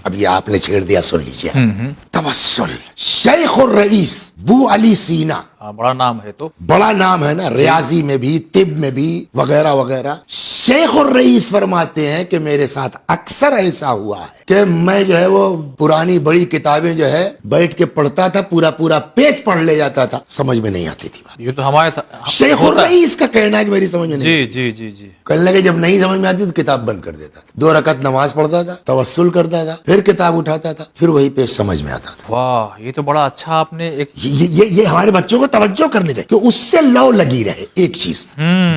اب یہ آپ نے چھیڑ دیا, سن لیجیے. توسل, شیخ الرئیس بو علی سینا, بڑا نام ہے, تو بڑا نام ہے نا, ریاضی میں بھی, طب میں بھی, وغیرہ وغیرہ. شیخ الرئیس فرماتے ہیں کہ میرے ساتھ اکثر ایسا ہوا ہے کہ میں جو ہے وہ پرانی بڑی کتابیں جو ہے بیٹھ کے پڑھتا تھا, پورا پیج پڑھ لے جاتا تھا, سمجھ میں نہیں آتی تھی بات. یہ تو ہمارے شیخ الرئیس کا کہنا ہے کہ میری سمجھ میں نہیں. جی. کہنے لگے جب نہیں سمجھ میں آتی تو کتاب بند کر دیتا تھا, 2 رکعت نماز پڑھتا تھا, توسل کرتا تھا, پھر کتاب اٹھاتا تھا, پھر وہی پیج سمجھ میں آتا تھا. واہ, یہ تو بڑا اچھا آپ نے ایک یہ ہمارے بچوں کو توجہ کرنے چاہیے کہ اس سے لو لگی رہے ایک چیز.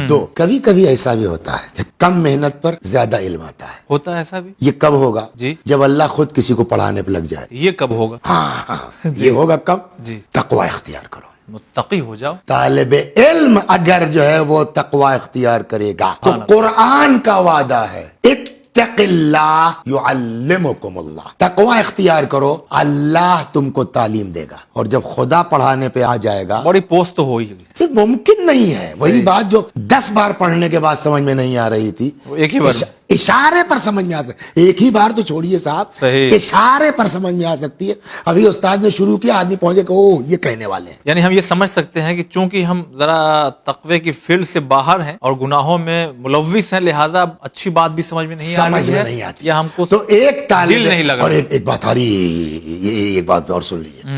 2, کبھی ایسا بھی ہوتا ہے کہ کم محنت پر زیادہ علم آتا ہے. ہوتا ہے ایسا بھی. یہ کب ہوگا؟ جی. جب اللہ خود کسی کو پڑھانے پہ لگ جائے. یہ کب ہوگا؟ ہاں یہ ہوگا کب؟ جی. تقوی اختیار کرو, متقی ہو جاؤ. طالب علم اگر جو ہے وہ تقوی اختیار کرے گا تو قرآن کا وعدہ ہے, اتق اللہ یعلمکم اللہ, تقوی اختیار کرو, اللہ تم کو تعلیم دے گا. اور جب خدا پڑھانے پہ آ جائے گا بڑی پوسٹ تو ہوئی, پھر ممکن نہیں ہے وہی بات جو 10 بار پڑھنے کے بعد سمجھ میں نہیں آ رہی تھی, ایک ہی بار اشارے پر سمجھ میں آ سکتی. ایک ہی بار تو چھوڑیے صاحب, صحیح. اشارے پر سمجھ میں آ سکتی ہے. ابھی استاد نے شروع کیا, آدمی پہنچے کہ اوہ یہ کہنے والے ہیں. یعنی ہم یہ سمجھ سکتے ہیں کہ چونکہ ہم ذرا تقوی کی فیلڈ سے باہر ہیں اور گناہوں میں ملوث ہیں, لہذا اچھی بات بھی سمجھ میں نہیں آ رہی ہے یا ہم کو تو ایک طالب نہیں لگ رہا. اور ایک بات آ رہی, یہ ایک بات اور سن لیجیے.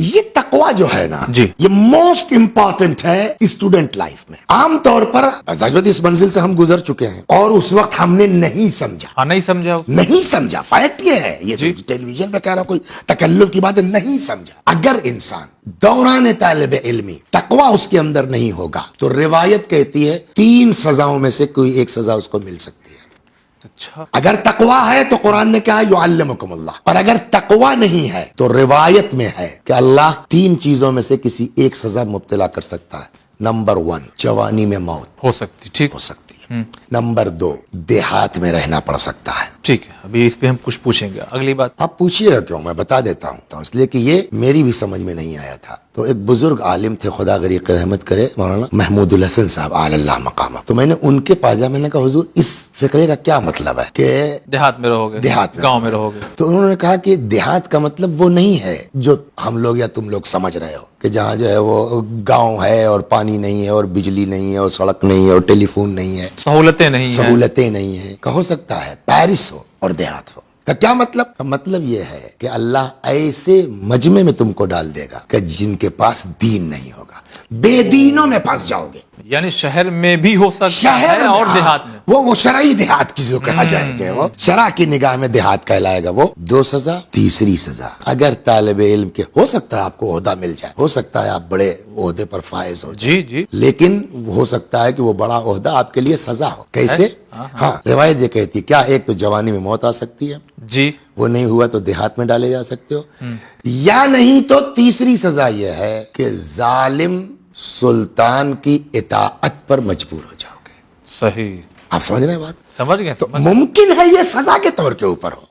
یہ تقوی جو ہے نا, جی, یہ موسٹ امپورٹنٹ ہے اسٹوڈنٹ لائف میں. عام طور پر اس منزل سے ہم گزر چکے ہیں اور اس وقت ہم نے نہیں سمجھا. نہیں سمجھا, فیکٹ یہ ہے. یہ ٹیلی ویژن پہ کہہ رہا کوئی تکلف کی بات ہے, نہیں سمجھا. اگر انسان دوران طالب علمی تقوی اس کے اندر نہیں ہوگا تو روایت کہتی ہے 3 سزاؤں میں سے کوئی ایک سزا اس کو مل سکتی ہے. اچھا, اگر تقوی ہے تو قرآن نے کہا یعلمکم اللہ, اور اگر تقوی نہیں ہے تو روایت میں ہے کہ اللہ 3 چیزوں میں سے کسی ایک سزا مبتلا کر سکتا ہے. نمبر 1, جوانی میں موت ہو سکتی, ٹھیک ہو سکتی ہے. نمبر 2, دیہات میں رہنا پڑ سکتا ہے. ٹھیک ہے, ابھی اس پہ ہم کچھ پوچھیں گے. اگلی بات آپ پوچھیے گا کیوں, میں بتا دیتا ہوں, اس لیے کہ یہ میری بھی سمجھ میں نہیں آیا تھا. تو ایک بزرگ عالم تھے, خدا غریق رحمت کرے, مولانا محمود الحسن صاحب اعلی اللہ مقامہ. تو میں نے ان کے پاس جا, میں نے کہا حضور اس فقرے کا کیا مطلب ہے کہ دیہات میں رہو گے, گاؤں میں رہو گے. تو انہوں نے کہا کہ دیہات کا مطلب وہ نہیں ہے جو ہم لوگ یا تم لوگ سمجھ رہے ہو کہ جہاں جو ہے وہ گاؤں ہے اور پانی نہیں ہے اور بجلی نہیں ہے اور سڑک نہیں ہے اور ٹیلی فون نہیں ہے, سہولتیں نہیں ہیں. کہ ہو سکتا ہے پیرس ہو اور دیہات ہو. کا کیا مطلب؟ مطلب یہ ہے کہ اللہ ایسے مجمع میں تم کو ڈال دے گا کہ جن کے پاس دین نہیں ہوگا, بے دینوں میں پھنس جاؤ گے. یعنی شہر میں بھی ہو سکتا ہے اور دیہات میں, وہ شرعی دیہات کی جو کہا جائے, وہ شرع کی نگاہ میں دیہات کہلائے گا. وہ 2 سزا. تیسری سزا, اگر طالب علم کے ہو سکتا ہے آپ کو عہدہ مل جائے, ہو سکتا ہے آپ بڑے عہدے پر فائز ہو جائے, جی, لیکن ہو سکتا ہے کہ وہ بڑا عہدہ آپ کے لیے سزا ہو. کیسے؟ ہاں, روایت یہ کہتی کیا, ایک تو جوانی میں موت آ سکتی ہے, جی, وہ نہیں ہوا تو دیہات میں ڈالے جا سکتے ہو, یا نہیں تو تیسری سزا یہ ہے کہ ظالم سلطان کی اطاعت پر مجبور ہو جاؤ گے. صحیح, آپ سمجھ رہے ہیں بات؟ سمجھ گئے. تو ممکن ہے یہ سزا کے طور کے اوپر ہو,